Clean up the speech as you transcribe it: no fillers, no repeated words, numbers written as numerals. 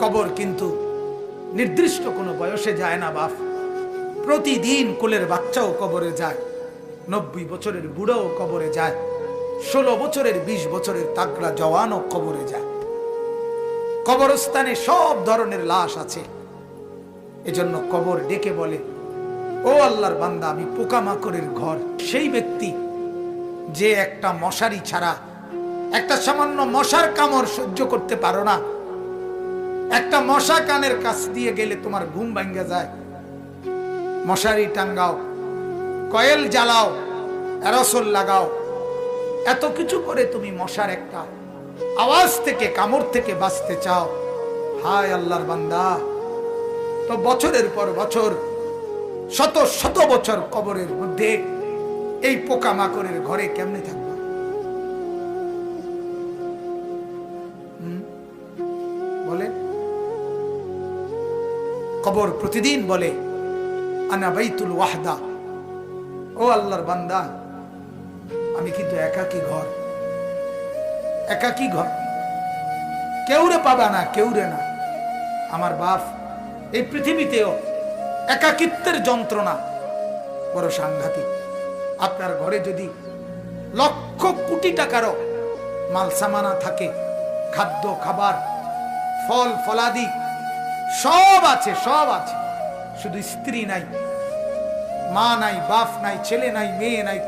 কবর কিন্তু নির্দিষ্ট কোনো বয়সে যায় না বাপ। প্রতিদিন কোলের বাচ্চাও কবরে যায়, 90 বছরের বুড়াও কবরে যায়, 16 বছরের 20 বছরের তাগড়া জওয়ানও কবরে যায়। কবরস্থানে সব ধরনের লাশ আছে। এজন্য কবর ডেকে বলে, ও আল্লাহর বান্দা, আমি পোকামাকড়ের ঘর। সেই ব্যক্তি যে একটা মশারি ছাড়া, একটা সামান্য মশার কামড় সহ্য করতে পারো না, একটা মশা কানের কাছ দিয়ে গেলে তোমার ঘুম ভাঙ্গা যায়, মশারি টাঙ্গাও, কয়েল জ্বালাও, অ্যারোসল লাগাও, এত কিছু করে তুমি মশার একটা আওয়াজ থেকে, কামড় থেকে বাঁচতে চাও। হায় আল্লাহর বান্দা, তো বছরের পর বছর, শত শত বছর কবরের মধ্যে এই পোকামাকড়ের ঘরে কেমনে থাকবে? বলে কবর প্রতিদিন বলে, আনা বাইতুল ওয়াহদা, ও আল্লাহর বান্দা, আমি কিন্তু একাকী ঘর, একাকী ঘর, কেউরে পাবা না, কেউরে না। আমার বাপ, এই পৃথিবীতেও একাকিত্বের যন্ত্রণা বড় সাংঘাতিক। আপনার ঘরে যদি লক্ষ কোটি টাকারও মাল সামানা থাকে, খাদ্য খাবার, ফল ফলাদি সব আছে, সব আছে, শুধু স্ত্রী নাই, মা নাই, বাপ নাই, ছেলে নাই, মেয়ে নাই,